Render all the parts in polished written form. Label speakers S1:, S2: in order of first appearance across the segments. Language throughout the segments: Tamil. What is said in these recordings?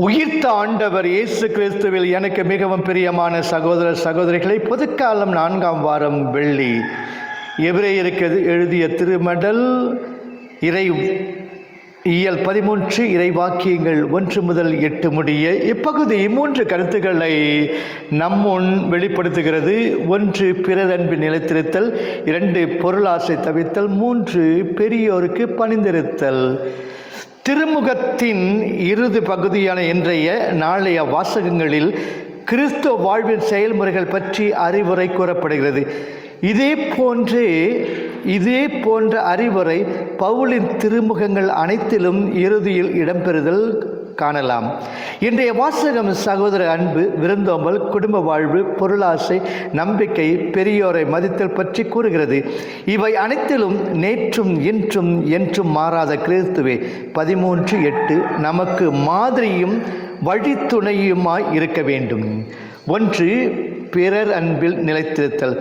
S1: உயிர்த்த ஆண்டவர் இயேசு கிறிஸ்துவில் எனக்கு மிகவும் பிரியமான சகோதர சகோதரிகளை, பொதுக்காலம் 4ஆம் வாரம் வெள்ளி. எபிரேயருக்கு எழுதிய திருமடல் இறை இயல் 13 இறைவாக்கியங்கள் 1 முதல் 8 முடிய இப்பகுதி 3 கருத்துக்களை நம்முன் வெளிப்படுத்துகிறது. 1 பிறர் அன்பில் நிலைத்திருத்தல், 2 பொருளாசை தவிர்த்தல், 3 பெரியோருக்கு பணிந்திருத்தல். திருமுகத்தின் இறுதி பகுதியான இன்றைய நாளைய வாசகங்களில் கிறிஸ்துவ வாழ்வின் செயல்முறைகள் பற்றி அறிவுரை கூறப்படுகிறது. இதே போன்ற அறிவுரை பவுலின் திருமுகங்கள் அனைத்திலும் இறுதியில் இடம்பெறுதல் காணலாம். இன்றைய வாசகம் சகோதர அன்பு, விருந்தோம்பல், குடும்ப வாழ்வு, பொருளாசை, நம்பிக்கை, பெரியோரை மதித்தல் பற்றி கூறுகிறது. இவை அனைத்திலும் நேற்றும் இன்றும் என்றும் மாறாத கிறிஸ்துவே 13:8 நமக்கு மாதிரியும் வழித்துணையுமாய் இருக்க வேண்டும். 1 பிறர் அன்பில் நிலைத்திருத்தல்.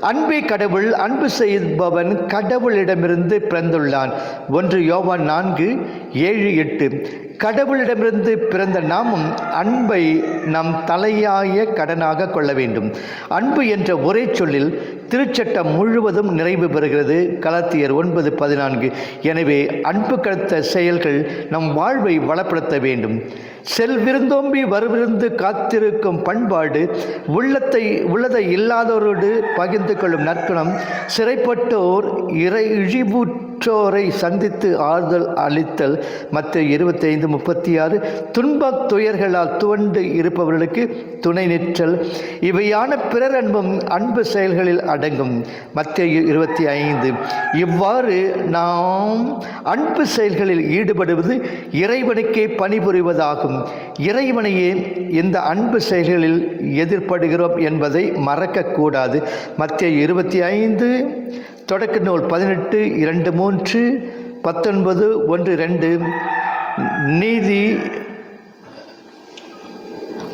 S1: அன்பே கடவுள், அன்பு செய்பவன் கடவுளிடமிருந்து பிறந்துள்ளான். 1 யோவான் 4:7-8. கடவுளிடமிருந்து பிறந்த நாமும் அன்பை நம் தலையாய கடனாக கொள்ள வேண்டும். அன்பு என்ற ஒரே சொல்லில் திருச்சட்டம் முழுவதும் நிறைவு பெறுகிறது. கலாத்தியர் 9:14. எனவே அன்பு கடத்த செயல்கள் நம் வாழ்வை வளப்படுத்த வேண்டும். செல்விருந்தோம்பி வருவிருந்து காத்திருக்கும் பண்பாடு, உள்ளதை இல்லாதோரோடு பகிர்ந்து கொள்ளும் நற்குணம், சிறைப்பட்டோர் இழிவுற்றோரை சந்தித்து ஆறுதல் அளித்தல், மத்தேயு 25:36. துன்பத் துயர்களால் துவண்டு இருப்பவர்களுக்கு துணை நிற்றல், இவையான பிறர் அன்பும் அன்பு செயல்களில் அடங்கும். மத்தேயு 25. இவ்வாறு நாம் அன்பு செயல்களில் ஈடுபடுவது இறைவனுக்கே பணிபுரிவதாகும். இறைவனையே இந்த அன்பு செயல்களில் எதிர்படுகிறோம் என்பதை மறக்கக்கூடாது. மத்தேயு 25, தொடக்க நூல் 18:2-3, 19:1-2, நீதி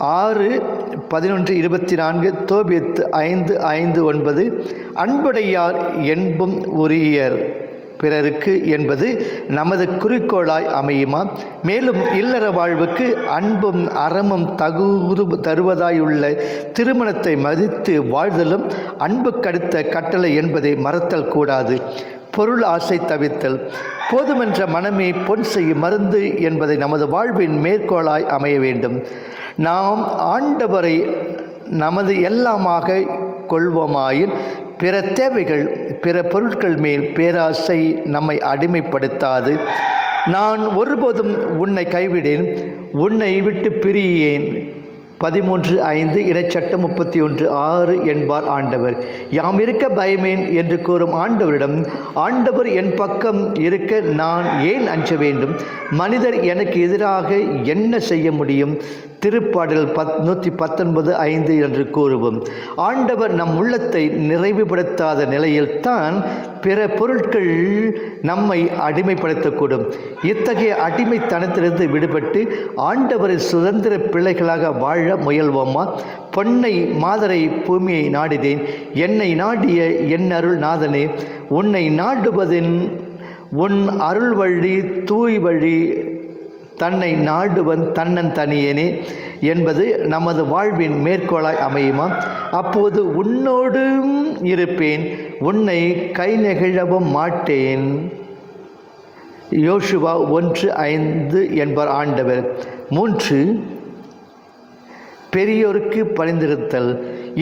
S1: 6:11-24, தோபியத்து 5:5-9. அன்புடையார் என்பும் உரியர் பிறருக்கு என்பது நமது குறிக்கோளாய் அமையுமா? மேலும் இல்லற வாழ்வுக்கு அன்பும் அறமும் தருவதாயுள்ள திருமணத்தை மதித்து வாழ்தலும் அன்பு கடுத்த கட்டளை என்பதை மறத்தல் கூடாது. பொருள் ஆசை தவிர்த்தல். போதுமென்ற மனமே பொன் செய்யும் மருந்து என்பதை நமது வாழ்வின் மேற்கோளாய் அமைய வேண்டும். நாம் ஆண்டவரை நமது எல்லாமாக கொள்வோமாயின் பிற தேவைகள், பிற பொருட்கள் மேல் பேராசை நம்மை அடிமைப்படுத்தாது. நான் ஒருபோதும் உன்னை கைவிடேன், உன்னை விட்டு பிரியேன். 13:5 இறைச்சட்டம் 31:6 என்பார் ஆண்டவர். யாம் இருக்க பயமேன் என்று கூறும் ஆண்டவரிடம், ஆண்டவர் என் பக்கம் இருக்க நான் ஏன் அஞ்ச வேண்டும்? மனிதர் எனக்கு எதிராக என்ன செய்ய முடியும்? திருப்பாடல் 119:5 என்று கூறுவோம். ஆண்டவர் நம் உள்ளத்தை நிறைவுபடுத்தாத நிலையில்தான் பிற பொருட்கள் நம்மை அடிமைப்படுத்தக்கூடும். இத்தகைய அடிமைத்தனத்திலிருந்து விடுபட்டு ஆண்டவரின் சுதந்திர பிள்ளைகளாக வாழ முயல்வோமா? பொன்னை மாதரை பூமியை நாடினேன், என்னை நாடிய என் அருள் நாதனே, உன்னை நாடுவதின் உன் அருள் வழி தூய் வழி, தன்னை நாடுவன் தன்னன் தனியனே என்பது நமது வாழ்வின் மேற்கோளாய் அமையுமா? அப்போது உன்னோடும் இருப்பேன், உன்னை கை நெகிழவும் மாட்டேன். யோசுவா 1:5 என்பார் ஆண்டவர். 3 பெரியோருக்கு பணிந்திருத்தல்.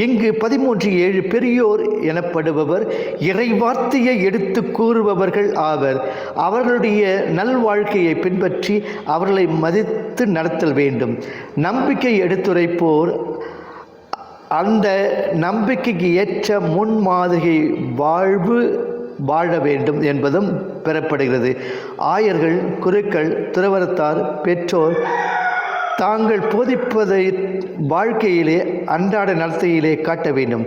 S1: இங்கு 13:7 பெரியோர் எனப்படுபவர் இறைவார்த்தையை எடுத்து கூறுபவர்கள் ஆவர். அவர்களுடைய நல்வாழ்க்கையை பின்பற்றி அவர்களை மதித்து நடத்தல் வேண்டும். நம்பிக்கை எடுத்துரைப்போர் அந்த நம்பிக்கைக்கு ஏற்ற முன்மாதிரி வாழ்வு வாழ வேண்டும் என்பதும் பெறப்படுகிறது. ஆயர்கள், குருக்கள், துறவரத்தார், பெற்றோர் தாங்கள் போதிப்பதை வாழ்க்கையிலே அன்றாட நடத்தையிலே காட்ட வேண்டும்.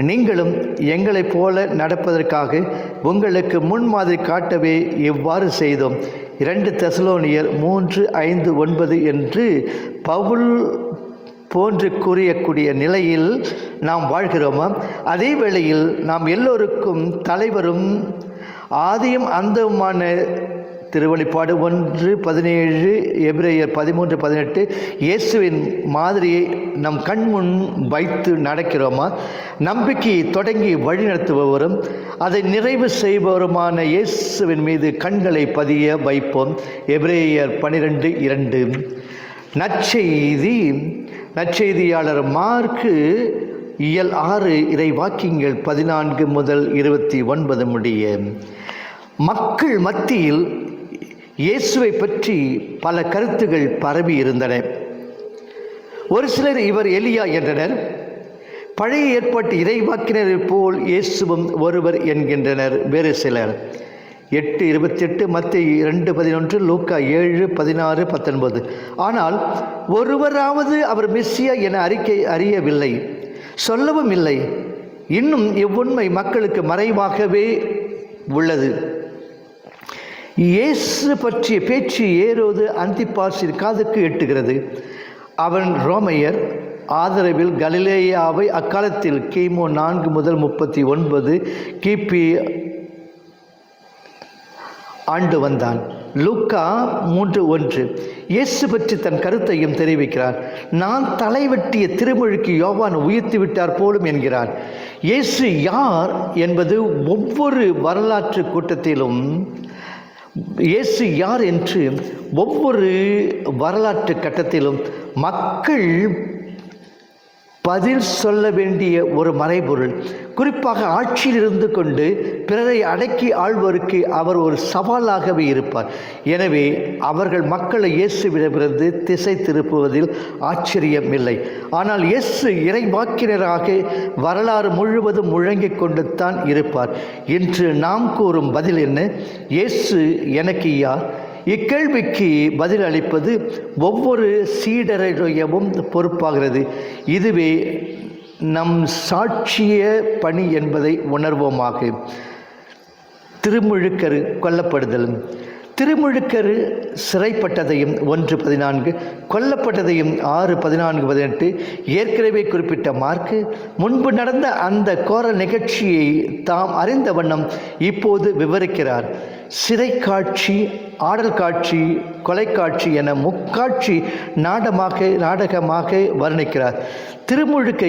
S1: நீங்களும் எங்களைப் போல நடப்பதற்காக உங்களுக்கு முன்மாதிரி காட்டவே இவ்வாறு செய்தோம். 2 தெசலோனியர் 3:5-9 என்று பவுல் போன்று கூறியக்கூடிய நிலையில் நாம் வாழ்கிறோமா? அதே வேளையில் நாம் எல்லோருக்கும் தலைவரும் ஆதியும் அந்தமான திருவெளிப்பாடு 1:17, எபிரேயர் 13:18 இயேசுவின் மாதிரியை நம் கண்முன் வைத்து நடக்கிறோமா? நம்பிக்கையை தொடங்கி வழிநடத்துபவரும் அதை நிறைவு செய்பவருமான இயேசுவின் மீது கண்களை பதிய வைப்போம். எபிரேயர் 12:2. நற்செய்தியாளர் மாற்கு இயல் 6 இறை வாக்கியங்கள் 14 முதல் 29 முடிய. மக்கள் மத்தியில் இயேசுவை பற்றி பல கருத்துகள் பரவி இருந்தன. ஒரு சிலர் இவர் எலியா என்றனர். பழைய ஏற்பாட்டு இறைவாக்கினரை போல் இயேசுவும் ஒருவர் என்கின்றனர் வேறு சிலர். 8:28, மத்தேயு 2:11, லூக்கா 7:16-19. ஆனால் ஒருவராவது அவர் மெஸ்ஸியா என அறியவில்லை, சொல்லவும் இல்லை. இன்னும் இவ்வுண்மை மக்களுக்கு மறைவாகவே உள்ளது. இயேசு பற்றிய பேச்சு ஏரோது அந்திப்பாசின் காதுக்கு எட்டுகிறது. அவன் ரோமையர் ஆதரவில் கலிலேயாவை அக்காலத்தில் கிமு 4 முதல் 39 கிபி ஆண்டு வந்தான். லூக்கா 3:1 இயேசு பற்றி தன் கருத்தையும் தெரிவிக்கிறார். நான் தலைவெட்டிய திருமுழுக்கு யோவான் உயிர்த்து விட்டார் போலும் என்கிறார். இயேசு யார் என்பது ஒவ்வொரு வரலாற்று கூட்டத்திலும் இயேசு யார் என்று ஒவ்வொரு வரலாற்று கட்டத்திலும் மக்கள் பதில் சொல்ல வேண்டிய ஒரு மறைபொருள். குறிப்பாக ஆட்சியில் இருந்து கொண்டு பிறரை அடக்கி ஆள்வோருக்கு அவர் ஒரு சவாலாகவே இருப்பார். எனவே அவர்கள் மக்களை இயேசுவிடமிருந்து திசை திருப்புவதில் ஆச்சரியம் இல்லை. ஆனால் இயேசு இறைவாக்கினராக வரலாறு முழுவதும் முழங்கிக் கொண்டு தான் இருப்பார். இன்று நாம் கூறும் பதில் என்ன? இயேசு எனக்கு யார்? இக்கேள்விக்கு பதில் அளிப்பது ஒவ்வொரு சீடரையும் பொறுப்பாகிறது. இதுவே நம் சாட்சிய பணி என்பதை உணர்வோமாக. திருமுழுக்கரு கொல்லப்படுதல். திருமுழுக்கரு சிறைப்பட்டதையும் 1:14, கொல்லப்பட்டதையும் 6:14-18 ஏற்கனவே குறிப்பிட்ட மார்க்கு முன்பு நடந்த அந்த கோர நிகழ்ச்சியை தாம் அறிந்த வண்ணம் இப்போது விவரிக்கிறார். சிறை காட்சி, ஆடல் காட்சி, கொலைக்காட்சி என முக்காட்சி நாடகமாக வர்ணிக்கிறார். திருமுழுக்க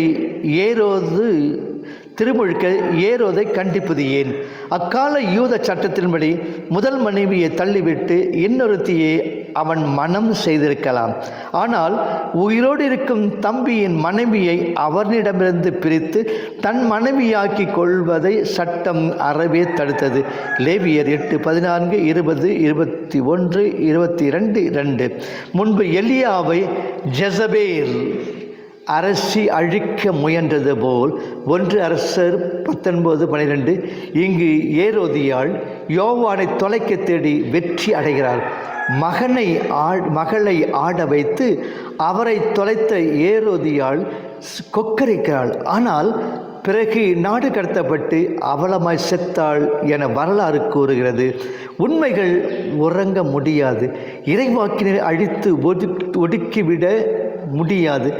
S1: ஏரோதை கண்டிப்பது ஏன்? அக்கால யூத சட்டத்தின்படி முதல் மனைவியை தள்ளிவிட்டு இன்னொருத்தியை அவன் மனம் செய்திருக்கலாம். ஆனால் உயிரோடு இருக்கும் தம்பியின் மனைவியை அவனிடமிருந்து பிரித்து தன் மனைவியாக்கி கொள்வதை சட்டம் அறவே தடுத்தது. லேவியர் 8:14, 20, 21, 22. முன்பு எலியாவை ஜெசபேல் அரசி அழிக்க முயன்றது போல் 1 அரசர் 19:12 இங்கு ஏரோதியாள் யோவானை தொலைக்க தேடி வெற்றி அடைகிறார். மகளை ஆட வைத்து அவரை தொலைத்த ஏரோதியாள் கொக்கரிக்கிறாள். ஆனால் பிறகு நாடு கடத்தப்பட்டு அவலமாய் செத்தாள் என வரலாறு கூறுகிறது. உண்மைகள் உறங்க முடியாது. இறைவாக்கினரை அழித்து ஒடுக்கிவிட முடியாது.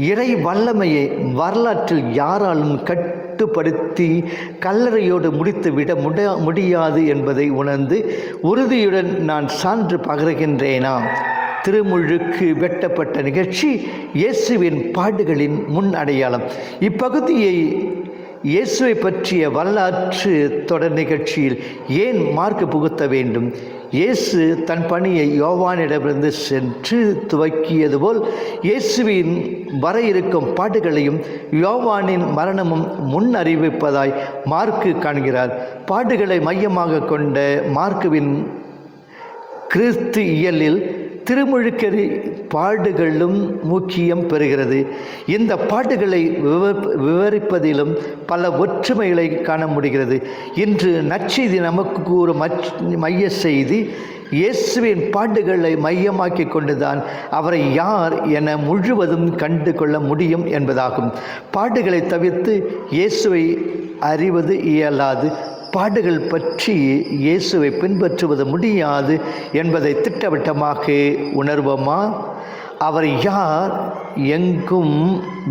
S1: இறை வல்லமையை வரலாற்றில் யாராலும் கட்டுப்படுத்தி கல்லறையோடு முடித்து விட முடியாது என்பதை உணர்ந்து உறுதியுடன் நான் சான்று பகர்கின்றேனா? திருமுழுக்கு வெட்டப்பட்ட நிகழ்ச்சி இயேசுவின் பாடுகளின் முன் அடையாளம். இப்பகுதியை இயேசுவை பற்றிய வரலாற்று தொடர் நிகழ்ச்சியில் ஏன் மார்க்கு புகுத்த வேண்டும்? இயேசு தன் பணியை யோவானிடமிருந்து சென்று துவக்கியது போல் இயேசுவின் வர இருக்கும் பாடுகளையும் யோவானின் மரணமும் முன் அறிவிப்பதாய் மார்க்கு காண்கிறார். பாடுகளை மையமாக கொண்ட மார்க்குவின் கிறிஸ்து இயலில் திருமுழுக்கரி பாடுகளும் முக்கியம் பெறுகிறது. இந்த பாடுகளை விவரிப்பதிலும் பல ஒற்றுமைகளை காண முடிகிறது. இன்று நற்செய்தி நமக்கு கூறும் மைய செய்தி இயேசுவின் பாடுகளை மையமாக்கி கொண்டுதான் அவரை யார் என முழுவதும் கண்டு கொள்ள முடியும் என்பதாகும். பாடுகளை தவிர்த்து இயேசுவை அறிவது இயலாது. பாடுகள் பற்றி இயேசுவை பின்பற்றுவது முடியாது என்பதை திட்டவட்டமாக உணர்வோமா? அவர் யார் எங்கும்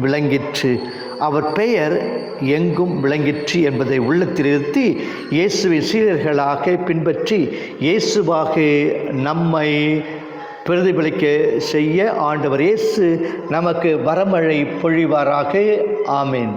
S1: விளங்கிற்று. அவர் பெயர் எங்கும் விளங்கிற்று என்பதை உள்ளத்தில் இருத்தி இயேசுவை சீடர்களாக பின்பற்றி இயேசுவாக நம்மை பிரதிபலிக்க செய்ய ஆண்டவர் இயேசு நமக்கு வரமழை பொழிவாராக. ஆமேன்.